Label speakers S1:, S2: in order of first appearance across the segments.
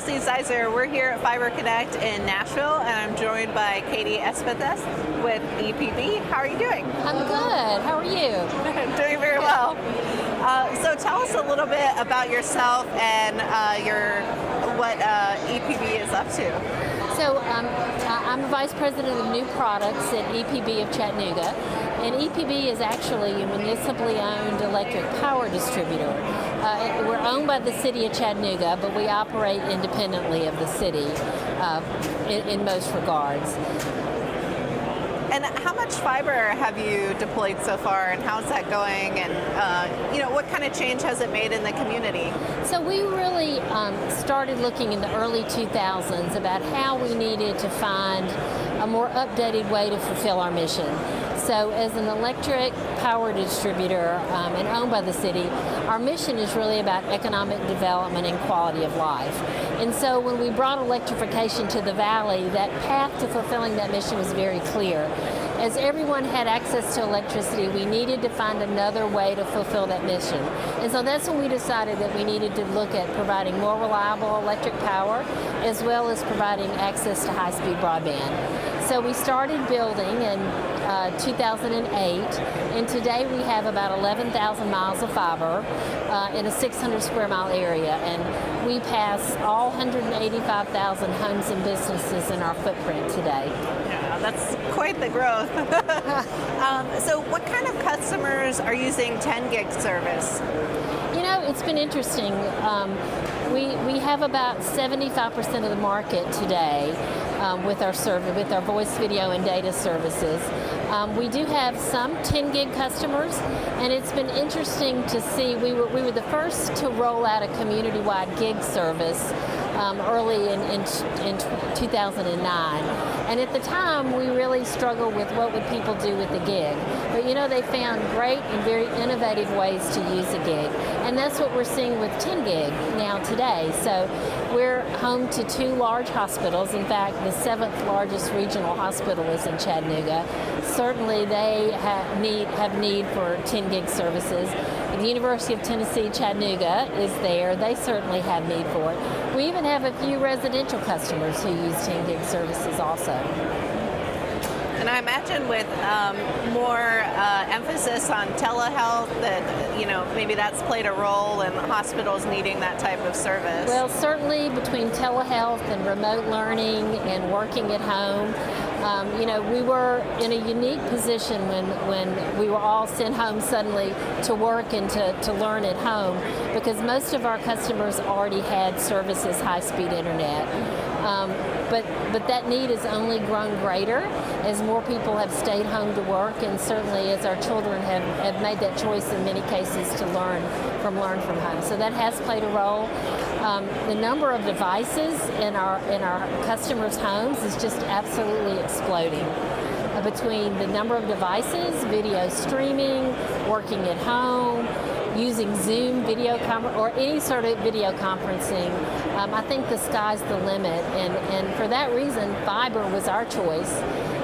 S1: Chelsea Zeiser. We're here at Fiber Connect in Nashville, and I'm joined by Katie Espeseth with EPB. How are you doing?
S2: I'm good. How are you?
S1: Doing very well. So tell us a little bit about yourself and what EPB is up to.
S2: So I'm Vice President of New Products at EPB of Chattanooga, and EPB is actually a municipally owned electric power distributor. We're owned by the city of Chattanooga, but we operate independently of the city in most regards.
S1: And how much fiber have you deployed so far, and how's that going? And what kind of change has it made in the community?
S2: So we really started looking in the early 2000s about how we needed to find a more updated way to fulfill our mission. So as an electric power distributor and owned by the city, our mission is really about economic development and quality of life. And so when we brought electrification to the valley, that path to fulfilling that mission was very clear. As everyone had access to electricity, we needed to find another way to fulfill that mission. And so that's when we decided that we needed to look at providing more reliable electric power, as well as providing access to high-speed broadband. So we started building in 2008, and today we have about 11,000 miles of fiber in a 600 square mile area, and we pass all 185,000 homes and businesses in our footprint today.
S1: Yeah, that's quite the growth. So what kind of customers are using 10 gig service?
S2: You know, it's been interesting. We have about 75% of the market today with our voice, video, and data services. We do have some 10 gig customers, and it's been interesting to see. We were the first to roll out a community-wide gig service early in 2009. And at the time, we really struggled with what would people do with the gig. But they found great and very innovative ways to use a gig. And that's what we're seeing with 10 gig now today. So we're home to 2 large hospitals. In fact, the 7th largest regional hospital is in Chattanooga. Certainly they have need for 10 gig services. The University of Tennessee, Chattanooga is there. They certainly have need for it. We even have a few residential customers who use 10 gig services also.
S1: And I imagine with more emphasis on telehealth that, maybe that's played a role in hospitals needing that type of service.
S2: Well, certainly between telehealth and remote learning and working at home, we were in a unique position when we were all sent home suddenly to work and to learn at home, because most of our customers already had services, high-speed internet. But that need has only grown greater as more people have stayed home to work, and certainly as our children have made that choice in many cases to learn from home. So that has played a role. The number of devices in our customers' homes is just absolutely exploding. Between the number of devices, video streaming, working at home, using Zoom video or any sort of video conferencing, I think the sky's the limit. And for that reason, fiber was our choice.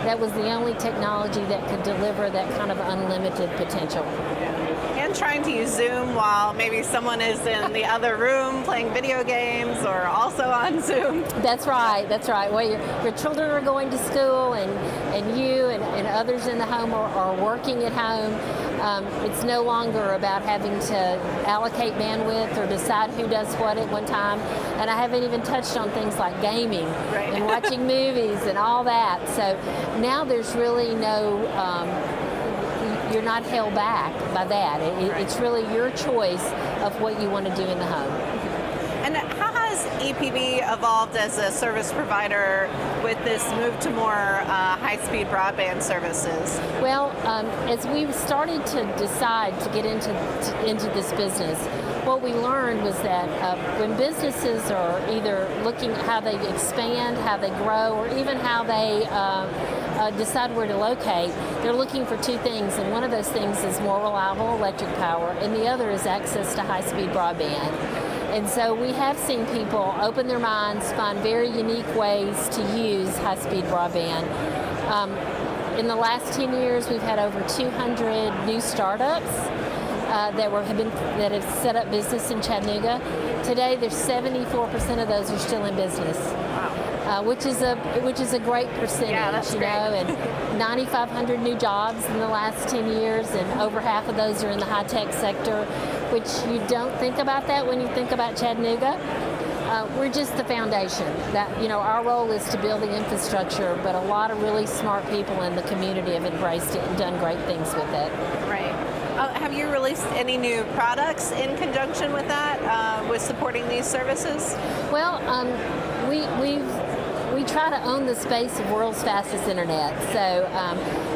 S2: That was the only technology that could deliver that kind of unlimited potential.
S1: And trying to use Zoom while maybe someone is in the other room playing video games or also on Zoom.
S2: That's right. Well, your children are going to school, and you and others in the home are working at home. It's no longer about having to allocate bandwidth or decide who does what at one time. And I haven't even touched on things like gaming and watching movies and all that. So now there's really you're not held back by that. It's really your choice of what you want to do in the home.
S1: And how has EPB evolved as a service provider with this move to more high-speed broadband services?
S2: Well, as we started to decide to get into this business, what we learned was that when businesses are either looking at how they expand, how they grow, or even how they decide where to locate, they're looking for 2 things, and one of those things is more reliable electric power, and the other is access to high-speed broadband. And so we have seen people open their minds, find very unique ways to use high-speed broadband. In the last 10 years, we've had over 200 new startups that have set up business in Chattanooga. Today, there's 74% of those are still in business.
S1: Wow.
S2: Which is a great percentage,
S1: Yeah, that's great.
S2: And 9,500 new jobs in the last 10 years, and over half of those are in the high-tech sector, which you don't think about that when you think about Chattanooga. We're just the foundation. That, our role is to build the infrastructure, but a lot of really smart people in the community have embraced it and done great things with it.
S1: Right. Have you released any new products in conjunction with that, with supporting these services?
S2: Well, we try to own the space of world's fastest internet. So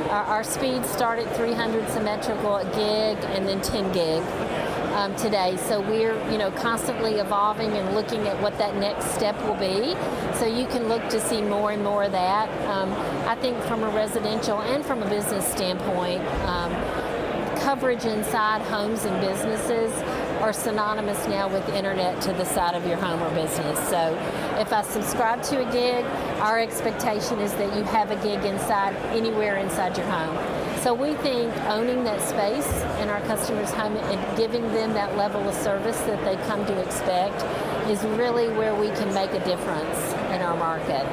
S2: our speeds start at 300 symmetrical at gig and then 10 gig today. So we're constantly evolving and looking at what that next step will be. So you can look to see more and more of that. I think from a residential and from a business standpoint, coverage inside homes and businesses are synonymous now with internet to the side of your home or business. So if I subscribe to a gig, our expectation is that you have a gig anywhere inside your home. So we think owning that space in our customers' home and giving them that level of service that they come to expect is really where we can make a difference in our market.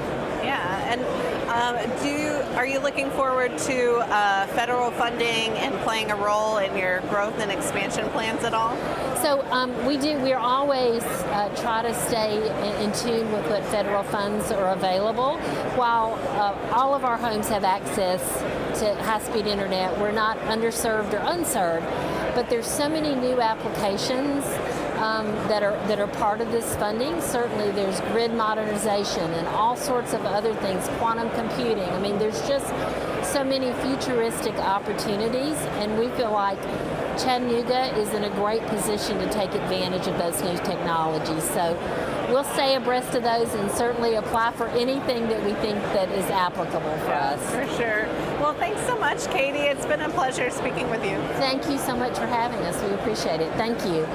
S1: Yeah, and are you looking forward to federal funding and playing a role in your growth and expansion plans at all?
S2: So we do. We're always try to stay in tune with what federal funds are available. While all of our homes have access to high-speed internet, we're not underserved or unserved. But there's so many new applications that are part of this funding. Certainly there's grid modernization and all sorts of other things, quantum computing. I mean, there's just so many futuristic opportunities, and we feel like Chattanooga is in a great position to take advantage of those new technologies. So we'll stay abreast of those and certainly apply for anything that we think that is applicable for us.
S1: For sure. Well, thanks so much, Katie. It's been a pleasure speaking with you.
S2: Thank you so much for having us. We appreciate it. Thank you.